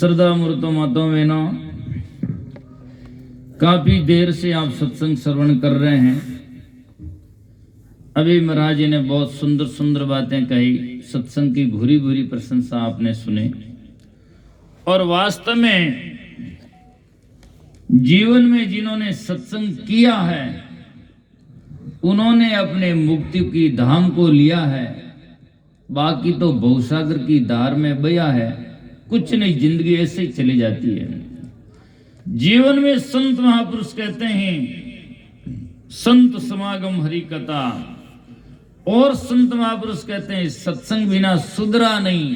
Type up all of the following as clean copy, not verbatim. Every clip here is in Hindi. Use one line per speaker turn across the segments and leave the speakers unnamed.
श्रद्धा मूर्तो मातो बहनों, काफी देर से आप सत्संग श्रवण कर रहे हैं। अभी महाराज जी ने बहुत सुंदर सुंदर बातें कही, सत्संग की भूरी भूरी प्रशंसा आपने सुनी। और वास्तव में जीवन में जिन्होंने सत्संग किया है उन्होंने अपने मुक्ति की धाम को लिया है। बाकी तो भवसागर की धार में बया है, कुछ नहीं, जिंदगी ऐसे ही चली जाती है। जीवन में संत महापुरुष कहते हैं संत समागम हरि कथा, और संत महापुरुष कहते हैं सत्संग बिना सुधरा नहीं।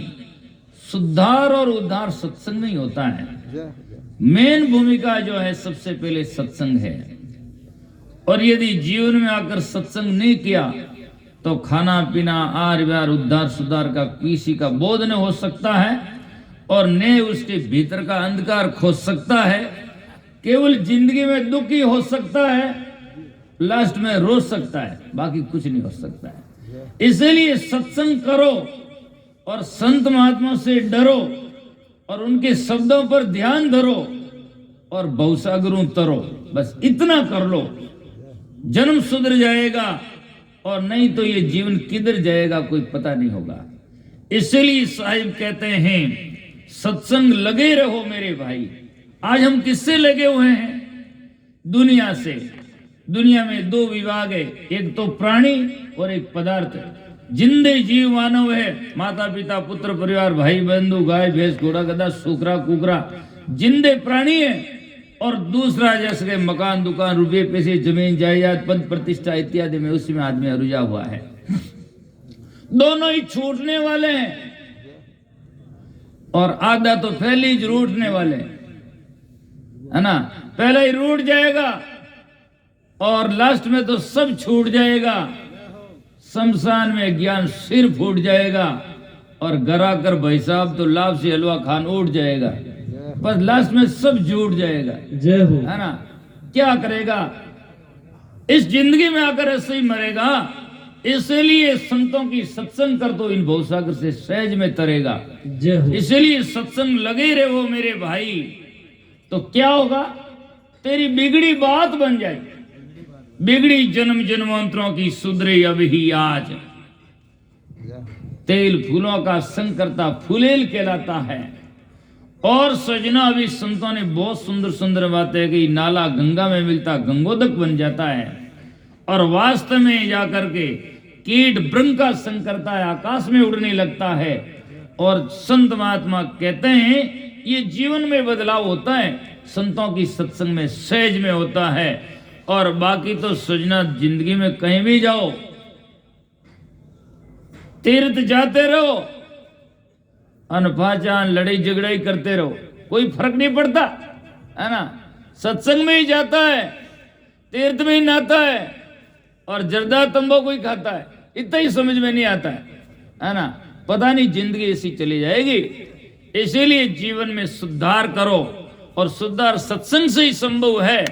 सुधार और उद्धार सत्संग नहीं होता है। मेन भूमिका जो है सबसे पहले सत्संग है। और यदि जीवन में आकर सत्संग नहीं किया तो खाना पीना आर व्यवहार उद्धार सुधार का किसी का बोध नहीं हो सकता है, और न उसके भीतर का अंधकार खोज सकता है। केवल जिंदगी में दुखी हो सकता है, लास्ट में रो सकता है, बाकी कुछ नहीं हो सकता है। इसलिए सत्संग करो और संत महात्मा से डरो और उनके शब्दों पर ध्यान धरो और भवसागरों तरो। बस इतना कर लो, जन्म सुधर जाएगा, और नहीं तो ये जीवन किधर जाएगा कोई पता नहीं होगा। इसलिए साहिब कहते हैं सत्संग लगे रहो मेरे भाई। आज हम किससे लगे हुए हैं? दुनिया से। दुनिया में दो विभाग है, एक तो प्राणी और एक पदार्थ। जिंदे जीव मानव है, माता पिता पुत्र परिवार भाई बंधु गाय भैंस घोड़ा गधा सूकरा कुकरा, जिंदे प्राणी है। और दूसरा जैसे कि मकान दुकान रुपये पैसे जमीन जायदाद पद प्रतिष्ठा इत्यादि में उसी में आदमी रुझा हुआ है। दोनों ही छूटने वाले हैं, और आधा तो पहले ही रूठने वाले है ना। पहले ही रूठ जाएगा और लास्ट में तो सब छूट जाएगा। शमशान में ज्ञान सिर फूट जाएगा और घर आकर भाई साहब तो लाभ से हलवा खान उठ जाएगा, पर लास्ट में सब झूठ जाएगा।
जय हो,
है ना। क्या करेगा? इस जिंदगी में आकर ऐसे ही मरेगा। इसलिए संतों की सत्संग कर तो इन भवसागर से सहज में तरेगा।
जय हो।
इसलिए सत्संग लगे रहो मेरे भाई, तो क्या होगा? तेरी बिगड़ी बात बन जाएगी। बिगड़ी जन्म जन्मांतरों की सुधरे अब ही आज। तेल फूलों का संग करता फूलेल कहलाता है। और सजना अभी संतों ने बहुत सुंदर सुंदर बातें कही। नाला गंगा में मिलता गंगोदक बन जाता है, और वास्तव में जाकर के कीट ब्रह्म का संग करता है, आकाश में उड़ने लगता है। और संत महात्मा कहते हैं ये जीवन में बदलाव होता है, संतों की सत्संग में सहज में होता है। और बाकी तो सजना जिंदगी में कहीं भी जाओ, तीर्थ जाते रहो, अनपहचान लड़ाई झगड़ाई करते रहो, कोई फर्क नहीं पड़ता, है ना। सत्संग में ही जाता है, तीर्थ में ही नहाता है, और जर्दा तंबाकू ही खाता है, इतना ही समझ में नहीं आता है ना। पता नहीं जिंदगी ऐसी चली जाएगी। इसीलिए जीवन में सुधार करो, और सुधार सत्संग से ही संभव है,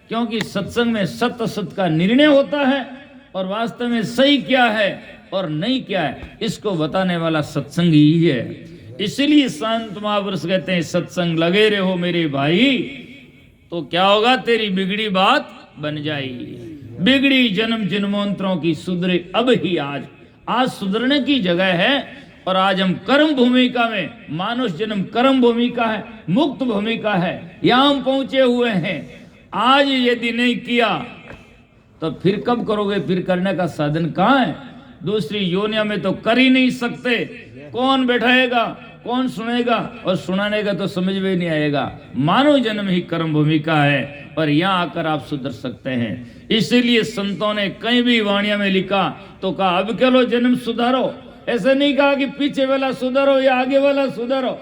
क्योंकि सत्संग में सत्य असत का निर्णय होता है, और वास्तव में सही क्या है और नहीं क्या है इसको बताने वाला सत्संग ही है। इसलिए संत महापुरुष कहते हैं सत्संग लगे रहो मेरे भाई, तो क्या होगा? तेरी बिगड़ी बात बन जाएगी। बिगड़ी जन्म जन्मांतरों की सुधरे अब ही आज। आज सुधरने की जगह है, और आज हम कर्म भूमिका में, मानुष जन्म कर्म भूमिका है, मुक्त भूमिका है, यहां हम पहुंचे हुए हैं। आज यदि नहीं किया तो फिर कब करोगे? फिर करने का साधन कहाँ है? दूसरी योनिया में तो कर ही नहीं सकते। कौन बैठाएगा, कौन सुनेगा, और सुनाने का तो समझ में नहीं आएगा। मानव जन्म ही कर्म भूमिका है, और यहाँ आकर आप सुधर सकते हैं। इसीलिए संतों ने कहीं भी वाणिया में लिखा तो कहा अब चलो जन्म सुधारो। ऐसे नहीं कहा कि पीछे वाला सुधारो या आगे वाला सुधारो,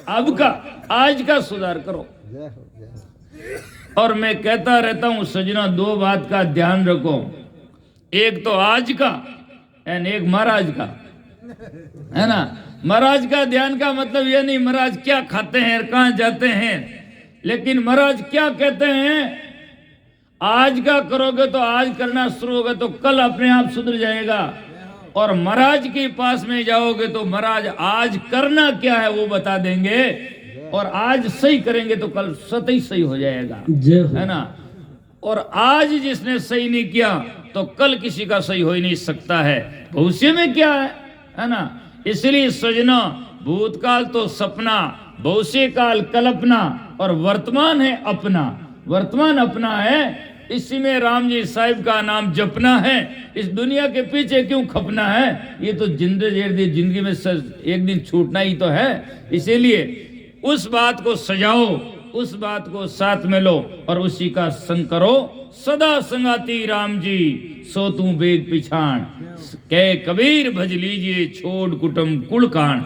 अब का आज का सुधार करो। और मैं कहता रहता हूं सजना, दो बात का ध्यान रखो, एक तो आज का एंड एक महाराज का, है ना। महाराज का ध्यान का मतलब यह नहीं महाराज क्या खाते हैं, कहां जाते हैं, लेकिन महाराज क्या कहते हैं। आज का करोगे तो आज करना शुरू होगा तो कल अपने आप सुधर जाएगा। और महाराज के पास में जाओगे तो महाराज आज करना क्या है वो बता देंगे। और आज सही करेंगे तो कल स्वतः सही हो जाएगा, है ना। और आज जिसने सही नहीं किया तो कल किसी का सही हो ही नहीं सकता है। भविष्य में क्या है ना। इसलिए सजना, भूतकाल तो सपना, भविष्य काल कल्पना और वर्तमान है अपना। वर्तमान अपना है, इसी में राम जी साहिब का नाम जपना है। इस दुनिया के पीछे क्यों खपना है, ये तो जिंदगी में एक दिन छूटना ही तो है। इसीलिए उस बात को सजाओ, उस बात को साथ में लो और उसी का संग करो। सदा संगाती राम जी सो तू बेग पिछाण, कह कबीर भज लीजिए छोड़ कुटुंब कुल कांड।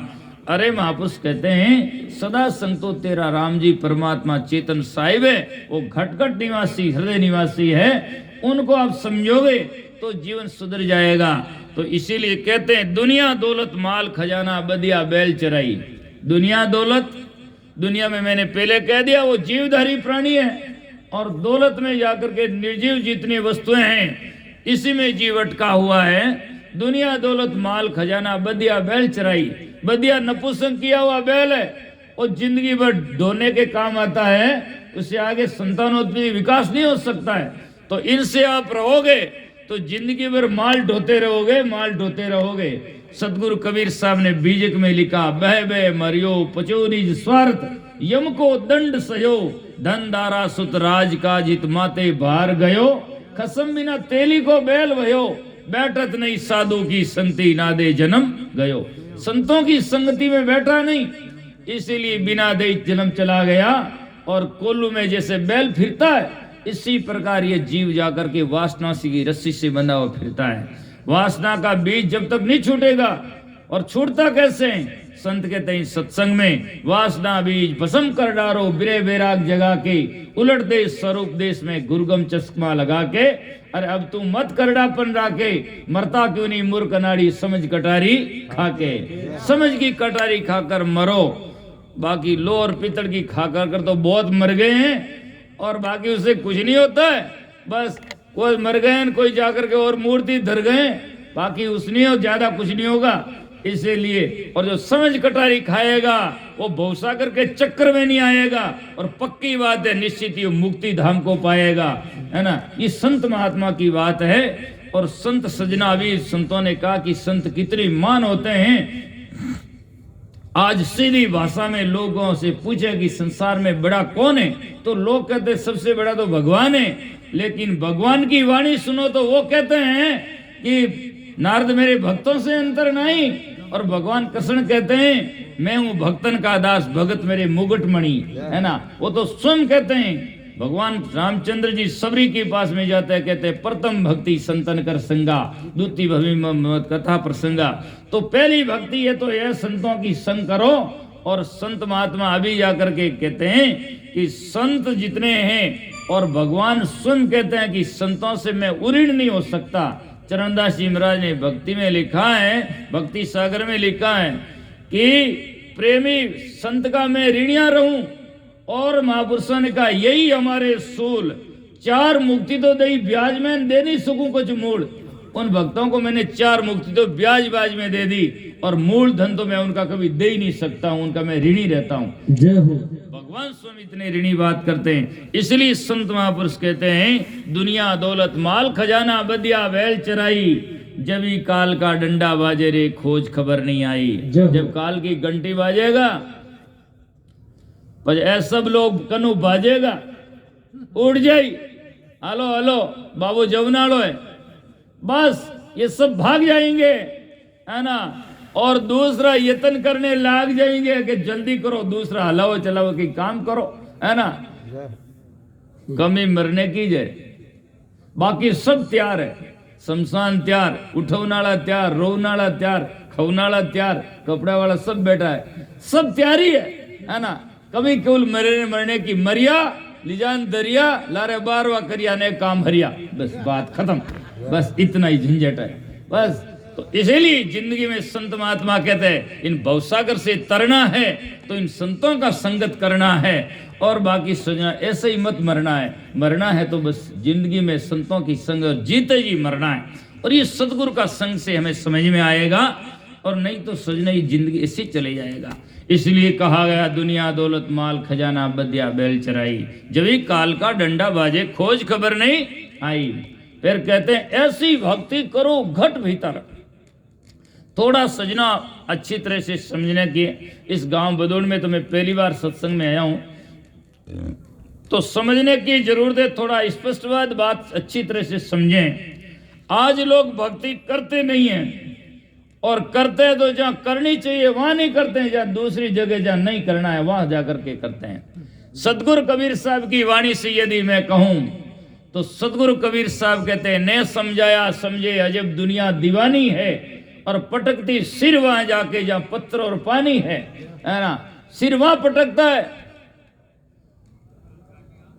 अरे महापुरुष कहते हैं सदा संग तो तेरा राम जी परमात्मा चेतन साहिब है, वो घट निवासी हृदय निवासी है। उनको आप समझोगे तो जीवन सुधर जाएगा। तो इसीलिए कहते हैं दुनिया दौलत माल खजाना बदिया बैल चराई। दुनिया दौलत, दुनिया में मैंने पहले कह दिया वो जीवधारी प्राणी है, और दौलत में जाकर के निर्जीव जितनी वस्तुएं हैं इसी में जीव अटका हुआ है। दुनिया दौलत माल खजाना बदिया बैल चराई। बदिया नपुंसक किया हुआ बैल है, और जिंदगी भर ढोने के काम आता है, उससे आगे संतानोत्पत्ति विकास नहीं हो सकता है। तो इनसे आप रहोगे तो जिंदगी भर माल ढोते रहोगे, माल ढोते रहोगे। सतगुरु कबीर साहब ने बीजक में लिखा, बह बह मरियो पचो निज स्वार्थ, यम को दंड सयो, धन दारा सुत राज का जित माते बाहर गयो, खसम बिना तेली को बैल भयो, बैठत नहीं साधु की संगति नादे जन्म गयो। संतों की संगति में बैठा नहीं, इसीलिए बिना दे जन्म चला गया। और कोल्लू में जैसे बैल फिरता है, इसी प्रकार ये जीव जाकर के वासना की रस्सी से बंधा हुआ फिरता है। वासना का बीज जब तक नहीं छूटेगा, और छूटता कैसे, संत कहते हैं सत्संग में वासना बीज भस्म कर डारो, बिरे बैराग जगा के, उलट दे स्वरूप देश में गुरगम चश्मा लगा के। अरे अब तू मत करड़ापन राके, मरता क्यों नहीं मूर्ख अनाड़ी, समझ कटारी खाके। समझ की कटारी खाकर मरो, बाकी लो और पितड़ की खाकर कर तो बहुत मर गए हैं, और बाकी उससे कुछ नहीं होता है। बस कोई मर गए, कोई जाकर के और मूर्ति धर गए, बाकी उसने और ज्यादा कुछ नहीं होगा। इसीलिए और जो समझ कटारी खाएगा वो भवसागर के चक्कर में नहीं आएगा, और पक्की बात है निश्चित ही मुक्ति धाम को पाएगा, है ना। ये संत महात्मा की बात है। और संत सजना, अभी संतों ने कहा कि संत कितने मान होते हैं। आज सीधी भाषा में लोगों से पूछे कि संसार में बड़ा कौन है, तो लोग कहते हैं सबसे बड़ा तो भगवान है। लेकिन भगवान की वाणी सुनो तो वो कहते हैं कि नारद मेरे भक्तों से अंतर नहीं। और भगवान कृष्ण कहते हैं मैं हूं भक्तन का दास, भगत मेरे मुगट मणि, है ना। वो तो स्वयं कहते हैं। भगवान रामचंद्र जी सबरी के पास में जाते हैं, कहते हैं प्रथम भक्ति संतन कर संगा, द्वितीय भवि मत कथा प्रसंगा। तो पहली भक्ति है तो यह संतों की संग करो। और संत महात्मा अभी जाकर के कहते हैं कि संत जितने हैं, और भगवान स्वयं कहते हैं कि संतों से मैं उऋण नहीं हो सकता। चरणदास जी महाराज ने भक्ति में लिखा है, भक्ति सागर में लिखा है कि प्रेमी संत का मैं ऋणिया रहूं। और महापुरुषों ने कहा यही हमारे सूल, चार मुक्ति तो दई ब्याज में दे नहीं सकूं कुछ मूल। उन भक्तों को मैंने चार मुक्ति तो ब्याज ब्याज में दे दी, और मूल धन तो मैं उनका कभी दे ही नहीं सकता हूं, उनका मैं ऋणी रहता हूं। जय हो। भगवान स्वयं इतने ऋणी बात करते हैं। इसलिए संत महापुरुष कहते हैं दुनिया दौलत माल खजाना बदिया बैल चराई, जब ही काल का डंडा बाजे रे खोज खबर नहीं आई। जब काल की घंटी बाजेगा, सब लोग कनु बाजेगा, उड़ जाई, हलो हलो बाबू जवनाड़ो है, बस ये सब भाग जाएंगे, है ना। और दूसरा यत्न करने लाग जाएंगे कि जल्दी करो, दूसरा हलाओ चलाओ कि काम करो, है ना। कमी मरने की जय, बाकी सब तैयार है। शमशान तैयार, उठवनाला तैयार, रोवनाला तैयार, खवनाला तैयार, कपड़ा वाला सब बैठा है, सब तैयारी है ना। कभी केवल मरने की मरिया लिजान दरिया लारे बारवा करिया ने काम हरिया, बस बात खत्म। बस इतना ही झंझट है बस। तो इसीलिए जिंदगी में संत महात्मा कहते हैं इन भवसागर से तरना है तो इन संतों का संगत करना है, और बाकी सोचना ऐसे ही मत मरना है। मरना है तो बस जिंदगी में संतों की संग जीते जी मरना है। और ये सदगुरु का संग से हमें समझ में आएगा। और नहीं तो सजना ही जिंदगी ऐसे चले जाएगा। इसलिए कहा गया दुनिया दौलत माल खजाना बदिया बैल चराई, जब ही काल का डंडा बाजे खोज खबर नहीं आई। फिर कहते हैं ऐसी भक्ति करो घट भीतर। थोड़ा सजना अच्छी तरह से समझने की, इस गांव बदौड़ में तो मैं पहली बार सत्संग में आया हूं, तो समझने की जरूरत है। थोड़ा स्पष्टवाद बात अच्छी तरह से समझें। आज लोग भक्ति करते नहीं हैं, और करते हैं तो जहां करनी चाहिए वहां नहीं करते हैं, जहां दूसरी जगह जहां नहीं करना है वहां जाकर के करते हैं। सतगुरु कबीर साहब की वाणी से यदि मैं कहूं तो सतगुरु कबीर साहब कहते हैं, ने समझाया समझे अजब दुनिया दीवानी है, और पटकती सिर वहां जाके जहां पत्थर और पानी है ना। सिर वहां पटकता है,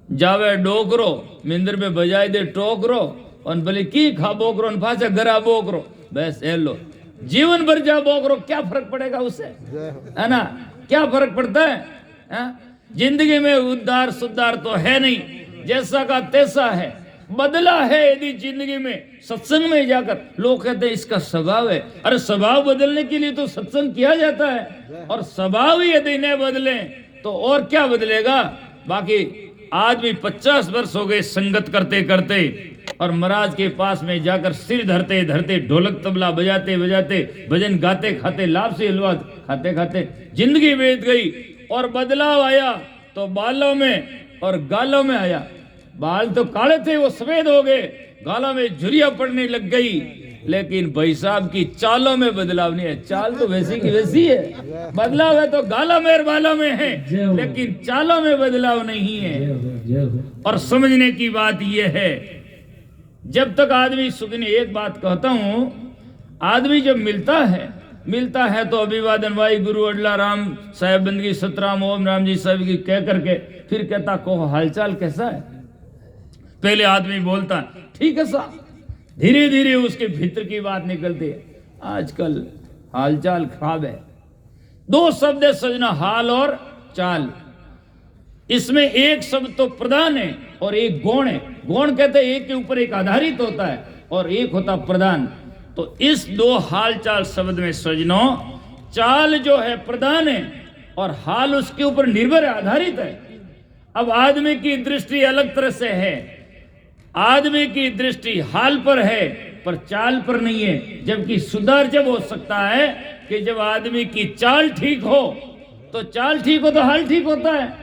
जावे डोकरो मिंदर में बजाय दे टोकरो, और भले की खा बोकरो भाषा गरा बोकरो, बस ए लो जीवन भर जा बोकरो, क्या फर्क पड़ेगा उससे, है ना। क्या फर्क पड़ता है? जिंदगी में उद्धार सुधार तो है नहीं, जैसा का तैसा है। बदला है यदि जिंदगी में सत्संग में जाकर, लोग कहते हैं इसका स्वभाव है। अरे स्वभाव बदलने के लिए तो सत्संग किया जाता है, और स्वभाव ही यदि न बदले तो और क्या बदलेगा। बाकी आदमी 50 वर्ष हो गए संगत करते करते, और महाराज के पास में जाकर सिर धरते धरते ढोलक तबला बजाते बजाते भजन गाते खाते लाभ से हलवा खाते खाते जिंदगी बीत गई। और बदलाव आया तो बालों में और गालों में आया। बाल तो काले थे वो सफेद हो गए, गालों में झुर्रियां पड़ने लग गई, लेकिन भाई साहब की चालों में बदलाव नहीं है। चाल तो वैसी की वैसी है, बदलाव है तो गालों में और बालों में है, लेकिन चालों में बदलाव नहीं है। और समझने की बात यह है, जब तक आदमी सुखनी, एक बात कहता हूं, आदमी जब मिलता है तो अभिवादन भाई गुरु अडला राम साहेब बंदगी सतराम ओम राम जी साहब की कह करके फिर कहता को हालचाल कैसा है। पहले आदमी बोलता ठीक है साहब, धीरे धीरे उसके भीतर की बात निकलती है, आजकल हालचाल खराब है। दो शब्द है सजना, हाल और चाल। इसमें एक शब्द तो प्रधान है और एक गौण है। गौण कहते हैं एक के ऊपर एक आधारित होता है, और एक होता प्रधान। तो इस दो हाल चाल शब्द में सजनो, चाल जो है प्रधान है और हाल उसके ऊपर निर्भर आधारित है। अब आदमी की दृष्टि अलग तरह से है, आदमी की दृष्टि हाल पर है पर चाल पर नहीं है। जबकि सुधार जब हो सकता है कि जब आदमी की चाल ठीक हो, तो चाल ठीक हो तो हाल ठीक होता है।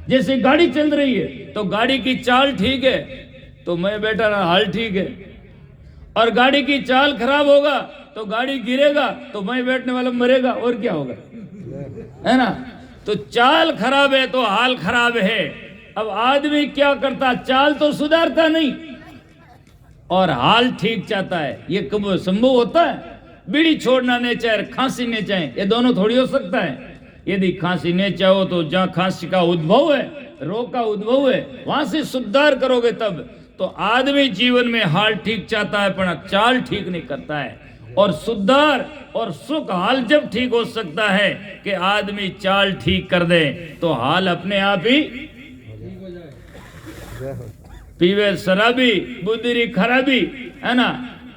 जैसे गाड़ी चल रही है तो गाड़ी की चाल ठीक है तो मैं बैठा रहा, हाल ठीक है। और गाड़ी की चाल खराब होगा तो गाड़ी गिरेगा तो मैं बैठने वाला मरेगा, और क्या होगा, है ना। तो चाल खराब है तो हाल खराब है। अब आदमी क्या करता, चाल तो सुधारता नहीं और हाल ठीक चाहता है। ये कब संभव होता है? बीड़ी छोड़ना नहीं चाहे, खांसी नहीं चाहे, ये दोनों थोड़ी हो सकता है। यदि खांसी नहीं चाहो तो जहां खांसी का उद्भव है, रोग का उद्भव है, वहां से सुधार करोगे तब। तो आदमी जीवन में हाल ठीक चाहता है पर चाल ठीक नहीं करता है। और सुधार और सुख हाल जब ठीक हो सकता है कि आदमी चाल ठीक कर दे, तो हाल अपने आप ही पीवे शराबी बुद्धि खराबी, है ना,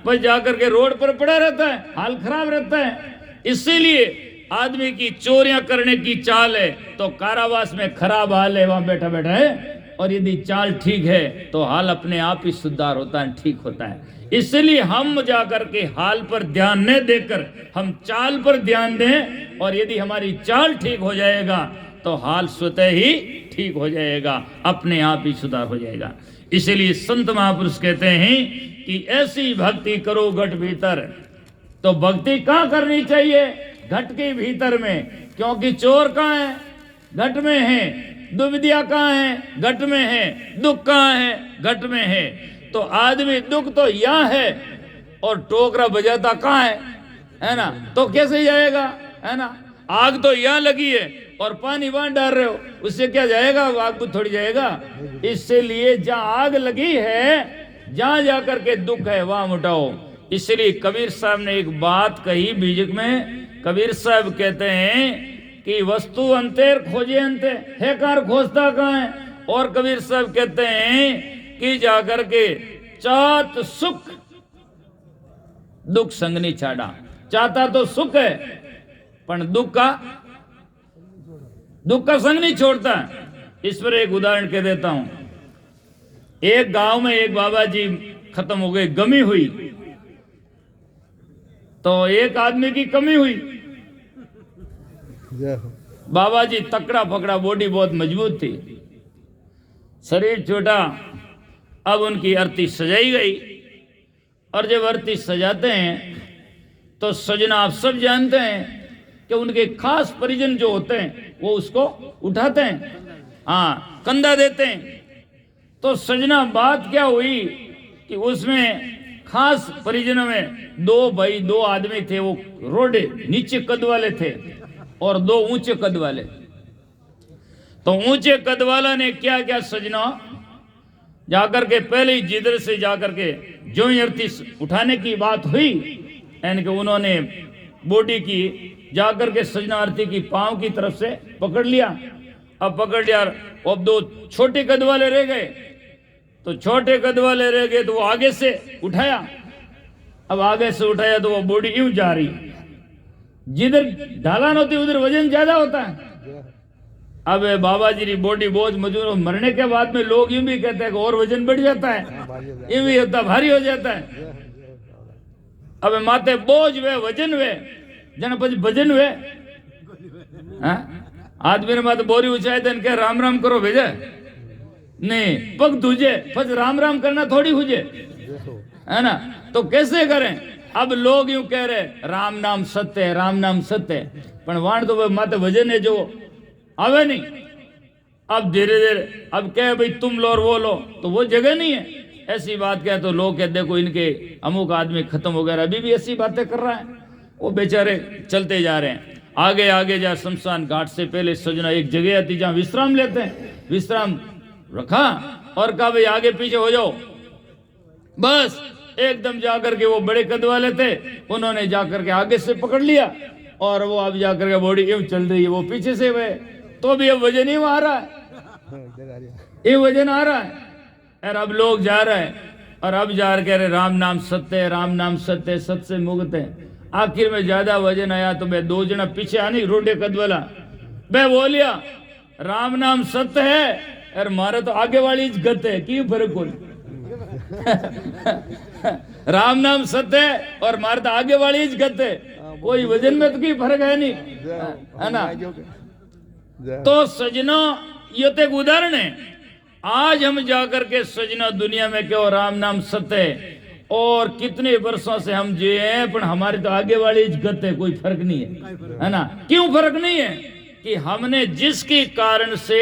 पर जाकर के रोड पर पड़ा रहता है, हाल खराब रहता है। इसीलिए आदमी की चोरियां करने की चाल है तो कारावास में खराब हाल है, वहां बैठा बैठा है। और यदि चाल ठीक है तो हाल अपने आप ही सुधार होता है, ठीक होता है। इसलिए हम जाकर के हाल पर ध्यान न देकर हम चाल पर ध्यान दें, और यदि हमारी चाल ठीक हो जाएगा तो हाल स्वतः ही ठीक हो जाएगा, अपने आप ही सुधार हो जाएगा। इसलिए संत महापुरुष कहते हैं कि ऐसी भक्ति करो घट भीतर। तो भक्ति कहाँ करनी चाहिए? घट के भीतर में, क्योंकि चोर कहाँ है? घट में है। दुविधा कहाँ है? घट में है। दुख कहाँ है? घट में है। तो आदमी दुख तो यहाँ है और टोकरा बजाता कहाँ है ना, तो कैसे जाएगा, है ना। आग तो यहाँ लगी है और पानी वहां डाल रहे हो, उससे क्या जाएगा? आग बुझ थोड़ी जाएगा। इसलिए जहाँ आग लगी है, जहाँ जाकर के दुख है वहां मुटाओ। इसलिए कबीर साहब ने एक बात कही बीजक में। कबीर साहब कहते हैं कि वस्तु अंतेर खोजे अंते, है कार खोजता कहाँ है। और कबीर साहब कहते हैं कि जाकर के चात सुख दुख संगनी छाड़ा। चाहता तो सुख है, पर दुख का संग नहीं छोड़ता। इस पर एक उदाहरण कह देता हूं। एक गांव में एक बाबा जी खत्म हो गए, गमी हुई, तो एक आदमी की कमी हुई। बाबा जी तकड़ा फकड़ा, बॉडी बहुत मजबूत थी, शरीर छोटा। अब उनकी अर्थी सजाई गई, और जब अर्थी सजाते हैं तो सजना आप सब जानते हैं कि उनके खास परिजन जो होते हैं वो उसको उठाते हैं, हाँ, कंधा देते हैं। तो सजना बात क्या हुई कि उसमें खास परिजनों में दो आदमी थे, वो रोडे नीचे कद वाले थे और दो ऊंचे कद वाले। तो ऊंचे कद वाला ने क्या क्या, सजना जाकर के पहले ही जिधर से जाकर के जो ही अर्थी उठाने की बात हुई, यानी कि उन्होंने बॉडी की जाकर के सजना अर्थी की पांव की तरफ से पकड़ लिया। अब पकड़ लिया, अब दो छोटे कद वाले रह गए, तो छोटे कद वाले रह गए तो वो आगे से उठाया। अब आगे से उठाया तो वो बॉडी यूं जा रही, जिधर ढालान होती उधर वजन ज्यादा होता है। अब बाबा जी की बॉडी बहुत मजबूत, मरने के बाद में लोग यूं भी कहते हैं कि और वजन बढ़ जाता है, यूं भी होता, भारी हो जाता है। अब माथे बोझ वे वजन वे जन पछ भजन वे, आदमी ने माथे बोरी ऊंचाई देन के राम राम करो भेजे नहीं, पग तुझे पछ राम राम करना थोड़ी हुजे, है ना। तो कैसे करें? अब लोग यूं कह रहे राम नाम सत्य है, राम नाम सत्य है, पर वाण तो माथे वजन है जो आवे नहीं। अब धीरे धीरे अब क्या भाई तुम लो और वो लो, तो वो जगह नहीं है। ऐसी बात क्या, तो लोग कहते देखो इनके अमुक आदमी खत्म हो गया, अभी भी ऐसी बातें कर रहा है। वो बेचारे चलते जा रहे हैं, आगे आगे जा शमशान घाट से पहले सजना एक जगह आती जहां विश्राम लेते हैं, विश्राम रखा और कहा भाई आगे पीछे हो जाओ। बस एकदम जाकर के वो बड़े कद वाले थे, उन्होंने जाकर के आगे से पकड़ लिया और वो अब जाकर के बॉडी यूं चल रही है, वो पीछे से वे, तो भी अब वजन ही आ रहा है, ये वजन आ रहा है। और अब लोग जा रहे हैं, और अब जा रहे कह रहे राम नाम सत्य है, राम नाम सत्य है, सत्य से मुक्त है। आखिर में ज्यादा वजन आया तो मैं दो जना पीछे आनी रोडे कद वाला, मैं बोलिया राम नाम सत्य है और मारे तो आगे वाली गत है, की फर्क कोई राम नाम सत्य है और मारे तो आगे वाली गत है, कोई वजन में तो कोई फर्क है नहीं, है ना। तो सजना ये तो एक उदाहरण है। आज हम जाकर के सजना दुनिया में क्यों राम नाम सत्य है, और कितने वर्षों से हम जिए हैं, पर हमारी तो आगे वाली गत है, कोई फर्क नहीं है ना। क्यों फर्क नहीं है? कि हमने जिसके कारण से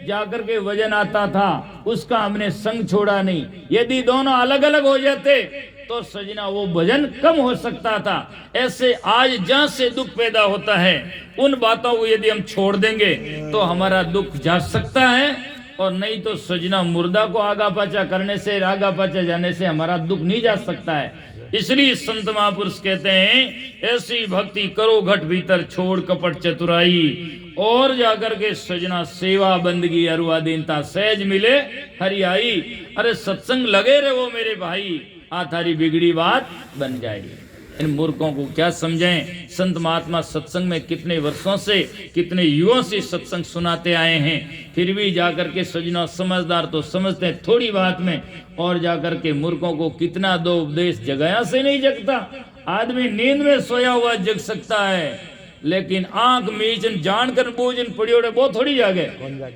जाकर के वजन आता था उसका हमने संग छोड़ा नहीं। यदि दोनों अलग अलग हो जाते तो सजना वो वजन कम हो सकता था। ऐसे आज जहां से दुख पैदा होता है उन बातों को यदि हम छोड़ देंगे तो हमारा दुख जा सकता है, और नहीं तो सजना मुर्दा को आगा पाचा करने से, आगा पाचा जाने से हमारा दुख नहीं जा सकता है। इसलिए संत महापुरुष कहते हैं ऐसी भक्ति करो घट भीतर छोड़ कपट चतुराई, और जाकर के सजना सेवा बंदगी अरुआधीनता सहज मिले हरियाई। अरे सत्संग लगे रहे वो मेरे भाई, आ थारी बिगड़ी बात बन जाएगी। इन मूर्खों को क्या समझें? संत महात्मा सत्संग में कितने वर्षों से, कितने युगों से सत्संग सुनाते आए हैं, फिर भी जाकर के सजना समझदार तो समझते हैं थोड़ी बात में, और जाकर के मूर्खों को कितना दो उपदेश जगाया से नहीं जगता। आदमी नींद में सोया हुआ जग सकता है, लेकिन आंख मीचन जानकर बूझन पड़ियोड़े बहुत थोड़ी जागे।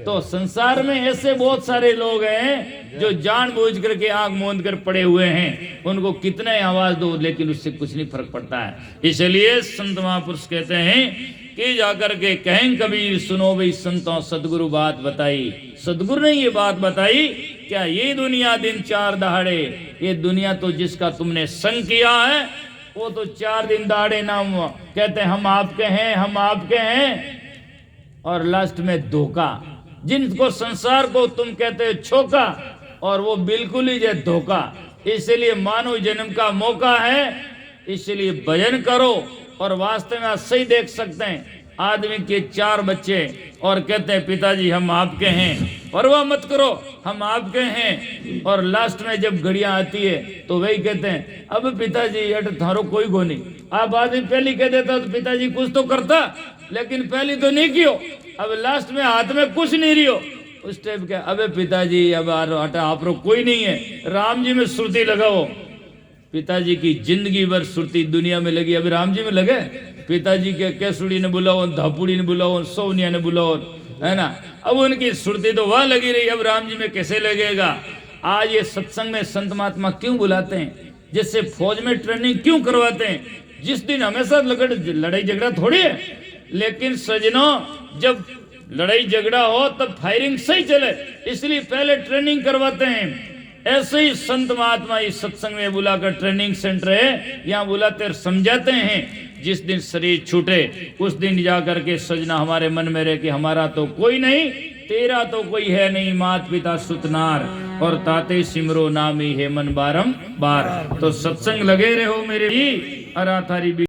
तो संसार में ऐसे बहुत सारे लोग हैं जो जान बूझ करके आंख मूंद कर पड़े हुए हैं, उनको कितने आवाज दो लेकिन उससे कुछ नहीं फर्क पड़ता है। इसलिए संत महापुरुष कहते हैं कि जाकर के कहें कबीर सुनो भाई संतों सदगुरु बात बताई। सदगुरु ने ये बात बताई क्या ये दुनिया दिन चार दहाड़े, ये दुनिया तो जिसका तुमने संग किया है वो तो 4 दिन दाड़े नाम कहते हैं हम आपके हैं, हम आपके हैं, और लास्ट में धोखा। जिनको संसार को तुम कहते हो छोका, और वो बिल्कुल ही जो धोखा। इसलिए मानव जन्म का मौका है, इसलिए भजन करो। और वास्तव में आप सही देख सकते हैं आदमी के 4 बच्चे और कहते हैं पिताजी हम आपके हैं, परवाह मत करो हम आपके हैं, और लास्ट में जब घड़ियां आती है तो वही कहते हैं अब पिताजी अट थारो कोई गो नहीं, आप आदमी पहली कह देता तो पिताजी कुछ तो करता, लेकिन पहली तो नहीं कियो, अब लास्ट में हाथ में कुछ नहीं रियो, उस टाइप के अबे पिताजी अब हटा आप कोई नहीं है, राम जी में सुरती लगाओ। पिताजी की जिंदगी भर सुरती दुनिया में लगी, अभी राम जी में लगे? पिताजी के केसुड़ी ने बुलाओ, धापुड़ी ने बुलाओ, सोनिया ने बुलाओ, है ना, अब उनकी सुरती तो वहां लगी रही, अब राम जी में कैसे लगेगा? आज ये सत्संग में संत महात्मा क्यों बुलाते हैं, जैसे फौज में ट्रेनिंग क्यों करवाते हैं? जिस दिन हमेशा लड़ाई झगड़ा थोड़ी है, लेकिन सजनों जब लड़ाई झगड़ा हो तब फायरिंग सही चले, इसलिए पहले ट्रेनिंग करवाते हैं। ऐसे ही संत महात्मा इस सत्संग में बुलाकर, ट्रेनिंग सेंटर है यहाँ बुलाते और समझाते हैं। जिस दिन शरीर छूटे उस दिन जाकर के सजना हमारे मन में रहे कि हमारा तो कोई नहीं, तेरा तो कोई है नहीं, मात पिता सुतनार और ताते सिमरो नामी है मन बारम बार। तो सत्संग लगे रहो मेरे भी, अरा थारी